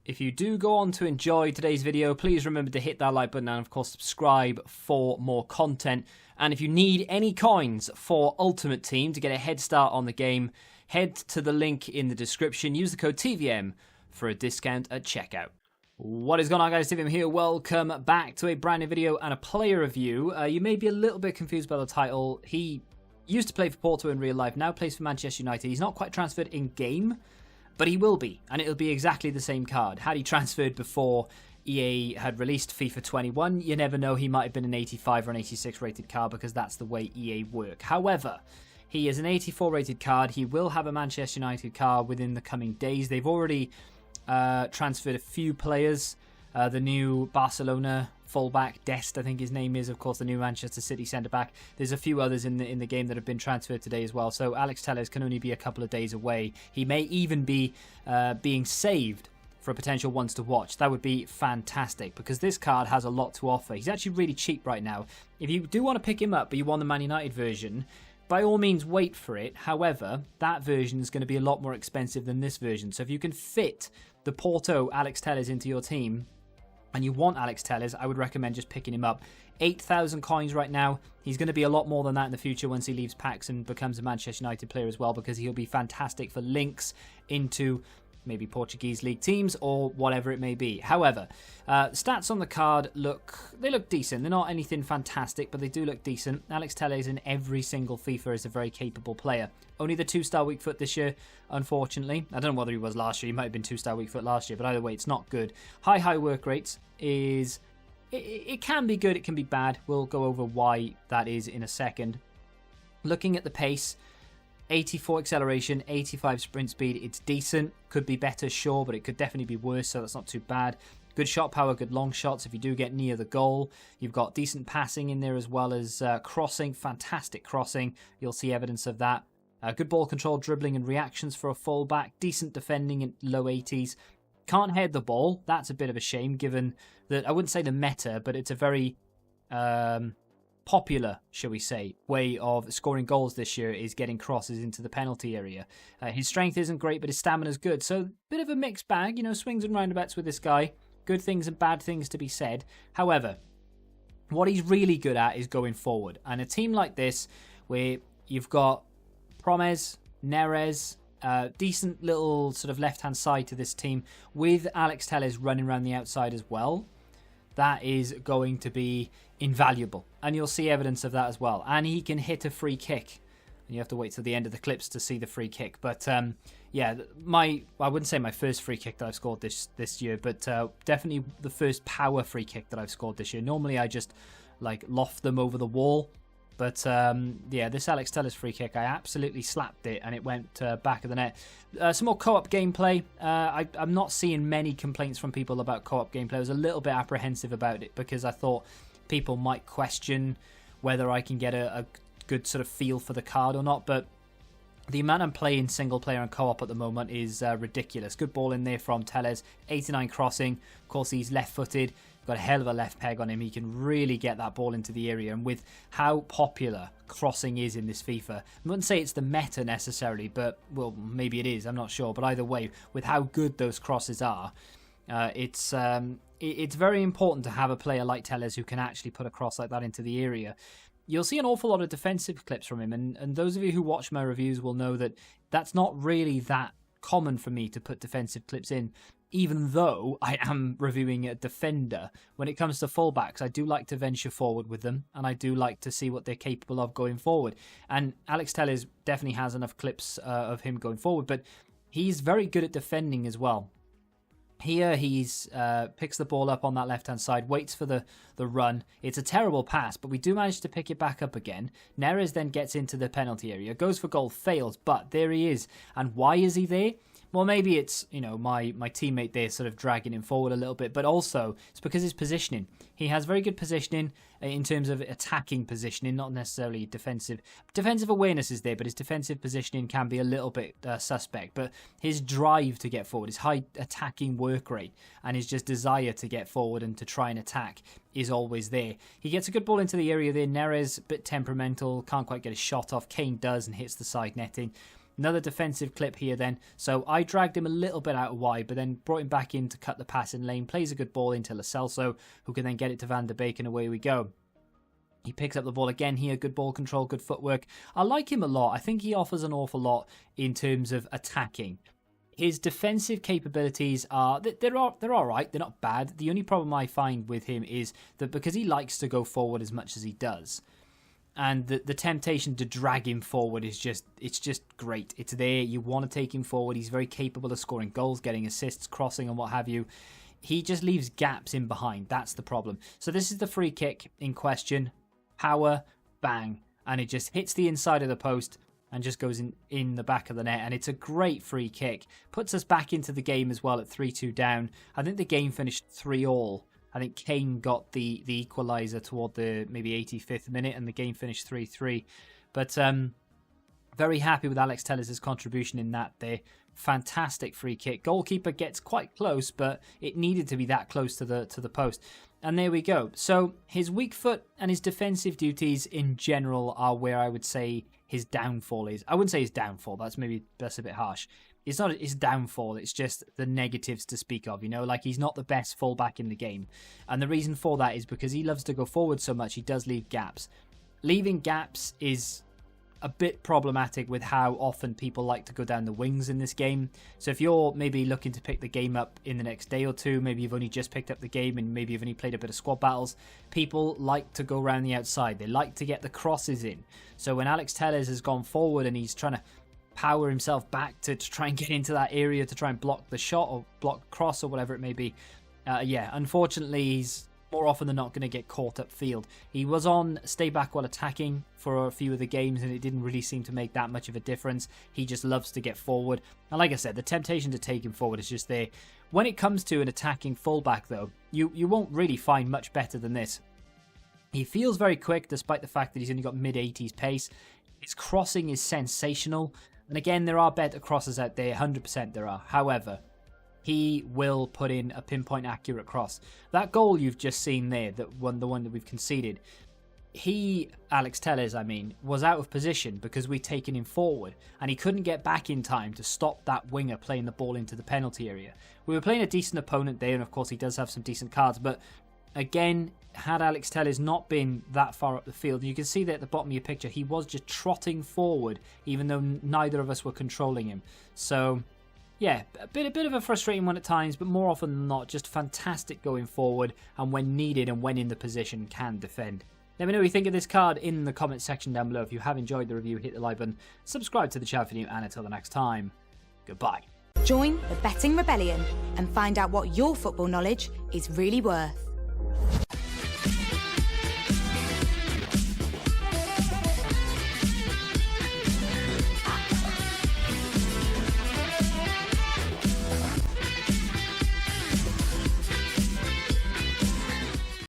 If you do go on to enjoy today's video, please remember to hit that like button and of course subscribe for more content. And if you need any coins for Ultimate Team to get a head start on the game, head to the link in the description. Use the code TVM for a discount at checkout. What is going on, guys? TVM here. Welcome back to a brand new video and a player review. You may be a little bit confused by the title. He used to play for Porto in real life, now plays for Manchester United. He's not quite transferred in-game, but he will be, and it'll be exactly the same card. Had he transferred before EA had released FIFA 21, you never know, he might have been an 85 or an 86 rated card because that's the way EA work. However, he is an 84 rated card. He will have a Manchester United card within the coming days. They've already transferred a few players. The new Barcelona fullback, Dest, I think his name is, of course, the new Manchester City centre-back. There's a few others in the game that have been transferred today as well. So Alex Telles can only be a couple of days away. He may even be being saved for a potential ones to watch. That would be fantastic because this card has a lot to offer. He's actually really cheap right now. If you do want to pick him up, but you want the Man United version, by all means wait for it. However, that version is going to be a lot more expensive than this version. So if you can fit the Porto Alex Telles into your team, and you want Alex Telles, I would recommend just picking him up. 8,000 coins right now. He's going to be a lot more than that in the future once he leaves packs and becomes a Manchester United player as well, because he'll be fantastic for links into maybe Portuguese league teams or whatever it may be. However, stats on the card look decent. They're not anything fantastic, but they do look decent. Alex Telles in every single FIFA is a very capable player. Only the 2-star weak foot this year, unfortunately. I don't know whether he was last year. He might have been 2-star weak foot last year, but either way, it's not good. High work rates is... It can be good, it can be bad. We'll go over why that is in a second. Looking at the pace, 84 acceleration, 85 sprint speed, it's decent. Could be better, sure, but it could definitely be worse, so that's not too bad. Good shot power, good long shots if you do get near the goal. You've got decent passing in there as well as crossing, fantastic crossing. You'll see evidence of that. Good ball control, dribbling and reactions for a fullback. Decent defending in low 80s. Can't head the ball. That's a bit of a shame given that, I wouldn't say the meta, but it's a very... popular, shall we say, way of scoring goals this year is getting crosses into the penalty area. His strength isn't great, but his stamina's good. So, bit of a mixed bag, you know, swings and roundabouts with this guy. Good things and bad things to be said. However, what he's really good at is going forward. And a team like this, where you've got Promes, Neres, decent little sort of left-hand side to this team, with Alex Telles running around the outside as well, that is going to be invaluable. And you'll see evidence of that as well. And he can hit a free kick. And you have to wait till the end of the clips to see the free kick. But yeah, I wouldn't say my first free kick that I've scored this year, but definitely the first power free kick that I've scored this year. Normally I just like loft them over the wall. But yeah, this Alex Telles free kick, I absolutely slapped it and it went back of the net. Some more co-op gameplay. I'm not seeing many complaints from people about co-op gameplay. I was a little bit apprehensive about it because I thought people might question whether I can get a good sort of feel for the card or not. But the amount I'm playing single player and co-op at the moment is ridiculous. Good ball in there from Telles. 89 crossing. Of course, he's left-footed. Got a hell of a left peg on him. He can really get that ball into the area. And with how popular crossing is in this FIFA, I wouldn't say it's the meta necessarily, but, well, maybe it is. I'm not sure. But either way, with how good those crosses are, it's very important to have a player like Telles who can actually put a cross like that into the area. You'll see an awful lot of defensive clips from him. And those of you who watch my reviews will know that that's not really that common for me to put defensive clips in, even though I am reviewing a defender. When it comes to fullbacks, I do like to venture forward with them, and I do like to see what they're capable of going forward. And Alex Telles definitely has enough clips of him going forward, but he's very good at defending as well. Here he's picks the ball up on that left-hand side, waits for the run. It's a terrible pass, but we do manage to pick it back up again. Neres then gets into the penalty area, goes for goal, fails, but there he is. And why is he there? Well, maybe it's, you know, my teammate there sort of dragging him forward a little bit, but also it's because his positioning. He has very good positioning in terms of attacking positioning, not necessarily defensive. Defensive awareness is there, but his defensive positioning can be a little bit suspect. But his drive to get forward, his high attacking work rate, and his just desire to get forward and to try and attack is always there. He gets a good ball into the area there. Neres, a bit temperamental, can't quite get a shot off. Kane does and hits the side netting. Another defensive clip here then. So I dragged him a little bit out wide, but then brought him back in to cut the pass in lane. Plays a good ball into Lo Celso, who can then get it to Van de Beek, and away we go. He picks up the ball again here. Good ball control, good footwork. I like him a lot. I think he offers an awful lot in terms of attacking. His defensive capabilities are, they're all right. They're not bad. The only problem I find with him is that because he likes to go forward as much as he does, and the temptation to drag him forward is just great. It's there. You want to take him forward. He's very capable of scoring goals, getting assists, crossing and what have you. He just leaves gaps in behind. That's the problem. So this is the free kick in question. Power, bang. And it just hits the inside of the post and just goes in the back of the net. And it's a great free kick. Puts us back into the game as well at 3-2 down. I think the game finished 3-3. I think Kane got the equaliser toward the maybe 85th minute, and the game finished 3-3. But very happy with Alex Telles' contribution in that there. Fantastic free kick. Goalkeeper gets quite close, but it needed to be that close to the post. And there we go. So his weak foot and his defensive duties in general are where I would say his downfall is. I wouldn't say his downfall. That's a bit harsh. It's not his downfall. It's just the negatives to speak of. Like he's not the best fullback in the game. And the reason for that is because he loves to go forward so much, he does leave gaps. Leaving gaps is a bit problematic with how often people like to go down the wings in this game. So if you're maybe looking to pick the game up in the next day or two, maybe you've only just picked up the game and maybe you've only played a bit of squad battles, people like to go around the outside. They like to get the crosses in. So when Alex Telles has gone forward and he's trying to power himself back to try and get into that area to try and block the shot or block cross or whatever it may be, unfortunately he's more often than not going to get caught upfield. He was on stay back while attacking for a few of the games and it didn't really seem to make that much of a difference. He just loves to get forward. And like I said, the temptation to take him forward is just there. When it comes to an attacking fullback though, you won't really find much better than this. He feels very quick despite the fact that he's only got mid-80s pace. His crossing is sensational. And again, there are better crosses out there, 100% there are. However, he will put in a pinpoint accurate cross. That goal you've just seen there, the one that we've conceded, Alex Telles, was out of position because we'd taken him forward and he couldn't get back in time to stop that winger playing the ball into the penalty area. We were playing a decent opponent there, and of course he does have some decent cards, but again, had Alex Telles not been that far up the field, you can see that at the bottom of your picture, he was just trotting forward even though neither of us were controlling him. So yeah, a bit of a frustrating one at times, but more often than not, just fantastic going forward, and when needed and when in the position, can defend. Let me know what you think of this card in the comment section down below. If you have enjoyed the review, hit the like button, subscribe to the channel for new, and until the next time, goodbye. Join the Betting Rebellion and find out what your football knowledge is really worth.